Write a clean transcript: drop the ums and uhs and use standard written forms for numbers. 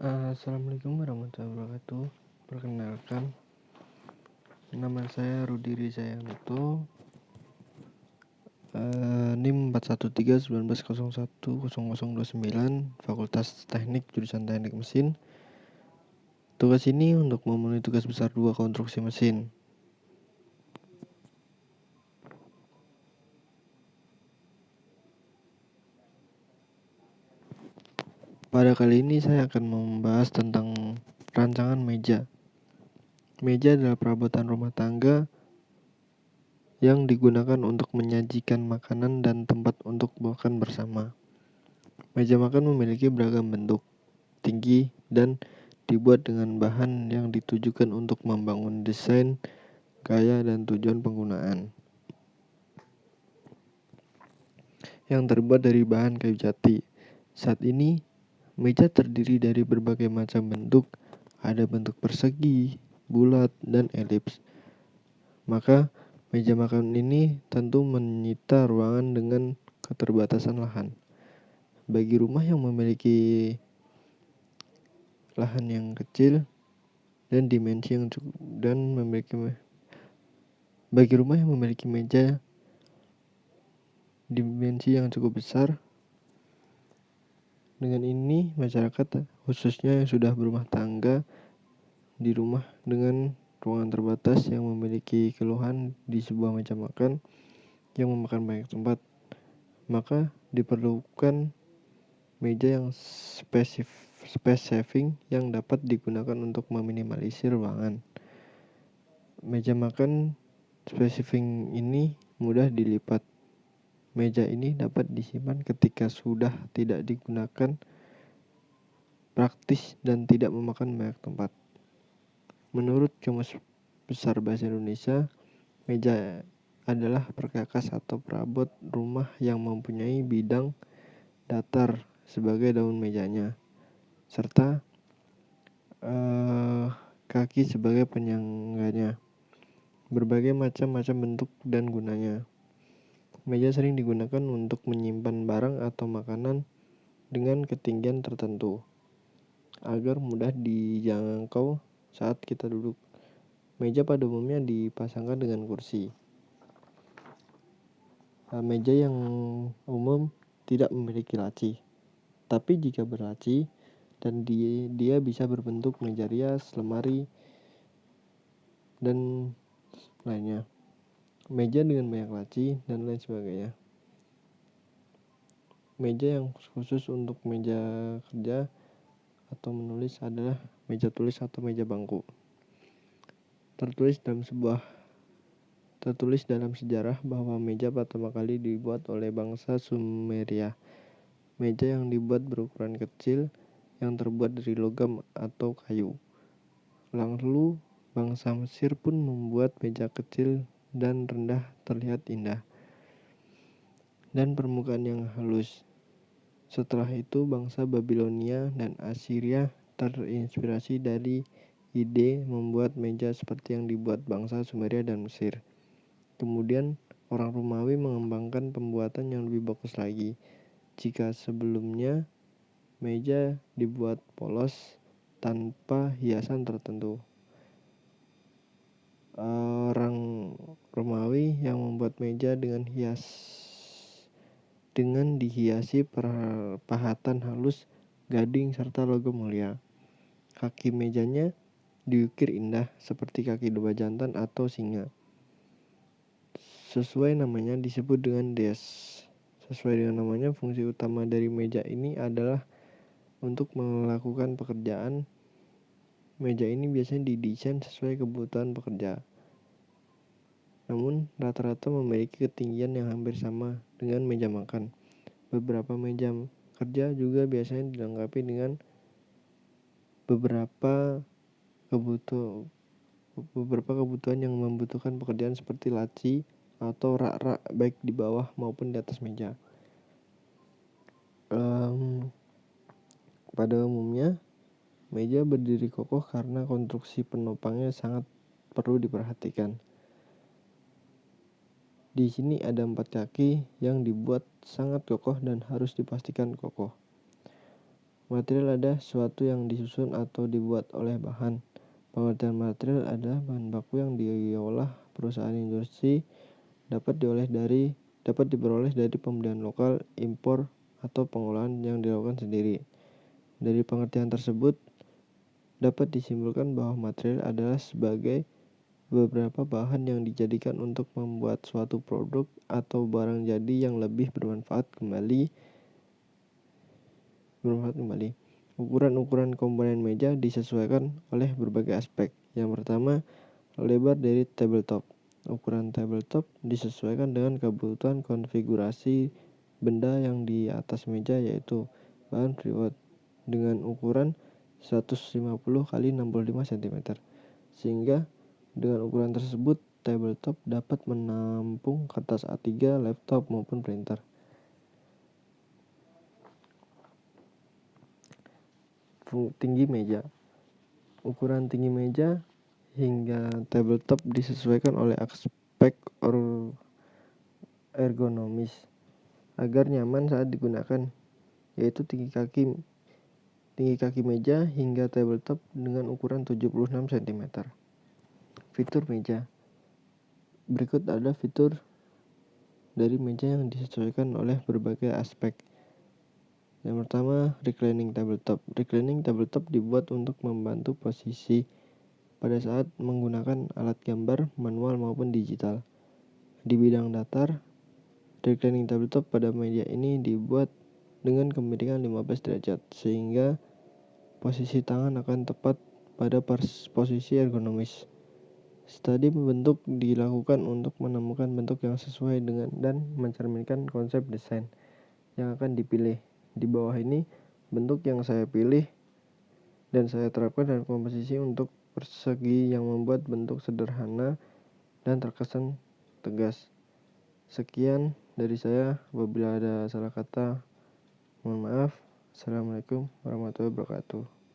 Assalamualaikum warahmatullahi wabarakatuh. Perkenalkan, nama saya Rudi Rizayanto, NIM 4139101029, Fakultas Teknik jurusan Teknik Mesin. Tugas ini untuk memenuhi tugas besar 2 konstruksi mesin. Pada kali ini saya akan membahas tentang rancangan meja. Meja adalah perabotan rumah tangga yang digunakan untuk menyajikan makanan dan tempat untuk makan bersama. Meja makan memiliki beragam bentuk, tinggi, dan dibuat dengan bahan yang ditujukan untuk membangun desain, gaya, dan tujuan penggunaan. Yang terbuat dari bahan kayu jati. Saat ini, meja terdiri dari berbagai macam bentuk. Ada bentuk persegi, bulat, dan elips. Maka, meja makan ini tentu menyita ruangan dengan keterbatasan lahan. Bagi rumah yang memiliki lahan yang kecil dan dimensi yang cukup bagi rumah yang memiliki meja dimensi yang cukup besar, dengan ini masyarakat khususnya yang sudah berumah tangga di rumah dengan ruangan terbatas yang memiliki keluhan di sebuah meja makan yang memakan banyak tempat, maka diperlukan meja yang space saving yang dapat digunakan untuk meminimalisir ruangan. Meja makan space saving ini mudah dilipat. Meja ini dapat disimpan ketika sudah tidak digunakan, praktis dan tidak memakan banyak tempat. Menurut Kamus Besar Bahasa Indonesia, meja adalah perkakas atau perabot rumah yang mempunyai bidang datar sebagai daun mejanya, serta kaki sebagai penyangganya. Berbagai macam bentuk dan gunanya. Meja sering digunakan untuk menyimpan barang atau makanan dengan ketinggian tertentu agar mudah dijangkau saat kita duduk. Meja pada umumnya dipasangkan dengan kursi. Meja yang umum tidak memiliki laci, tapi jika berlaci dan dia bisa berbentuk meja rias, lemari, dan lainnya. Meja dengan banyak laci dan lain sebagainya. Meja yang khusus untuk meja kerja atau menulis adalah meja tulis atau meja bangku. Tertulis dalam sejarah bahwa meja pertama kali dibuat oleh bangsa Sumeria. Meja yang dibuat berukuran kecil yang terbuat dari logam atau kayu. Lalu bangsa Mesir pun membuat meja kecil dan rendah terlihat indah dan permukaan yang halus. Setelah itu bangsa Babilonia dan Assyria terinspirasi dari ide membuat meja seperti yang dibuat bangsa Sumeria dan Mesir. Kemudian orang Romawi mengembangkan pembuatan yang lebih bagus lagi. Jika sebelumnya meja dibuat polos tanpa hiasan tertentu, orang Romawi yang membuat meja dengan dihiasi pahatan halus, gading, serta logam mulia. Kaki mejanya diukir indah seperti kaki domba jantan atau singa. Sesuai namanya disebut dengan desk. Sesuai dengan namanya, fungsi utama dari meja ini adalah untuk melakukan pekerjaan. Meja ini biasanya didesain sesuai kebutuhan pekerja. Namun rata-rata memiliki ketinggian yang hampir sama dengan meja makan. Beberapa meja kerja juga biasanya dilengkapi dengan beberapa kebutuhan yang membutuhkan pekerjaan seperti laci atau rak-rak baik di bawah maupun di atas meja. Pada umumnya meja berdiri kokoh karena konstruksi penopangnya sangat perlu diperhatikan. Di sini ada 4 kaki yang dibuat sangat kokoh dan harus dipastikan kokoh. Material adalah sesuatu yang disusun atau dibuat oleh bahan. Pengertian material adalah bahan baku yang diolah perusahaan industri, dapat diperoleh dari pembelian lokal, impor, atau pengolahan yang dilakukan sendiri. Dari pengertian tersebut, dapat disimpulkan bahwa material adalah sebagai beberapa bahan yang dijadikan untuk membuat suatu produk atau barang jadi yang lebih bermanfaat kembali. Ukuran-ukuran komponen meja disesuaikan oleh berbagai aspek. Yang pertama, lebar dari tabletop. Ukuran tabletop disesuaikan dengan kebutuhan konfigurasi benda yang di atas meja, yaitu bahan plywood dengan ukuran 150 x 65 cm. Sehingga dengan ukuran tersebut, tabletop dapat menampung kertas A3, laptop, maupun printer. Tinggi meja. Ukuran tinggi meja hingga tabletop disesuaikan oleh aspek ergonomis agar nyaman saat digunakan, yaitu tinggi kaki meja hingga tabletop dengan ukuran 76 cm. Fitur meja. Berikut adalah fitur dari meja yang disesuaikan oleh berbagai aspek. Yang pertama, reclining tabletop. Reclining tabletop dibuat untuk membantu posisi pada saat menggunakan alat gambar manual maupun digital. Di bidang datar, reclining tabletop pada meja ini dibuat dengan kemiringan 15 derajat, sehingga posisi tangan akan tepat pada posisi ergonomis. Studi bentuk dilakukan untuk menemukan bentuk yang sesuai dengan dan mencerminkan konsep desain yang akan dipilih. Di bawah ini bentuk yang saya pilih dan saya terapkan dalam komposisi untuk persegi yang membuat bentuk sederhana dan terkesan tegas. Sekian dari saya. Apabila ada salah kata, mohon maaf. Assalamualaikum warahmatullahi wabarakatuh.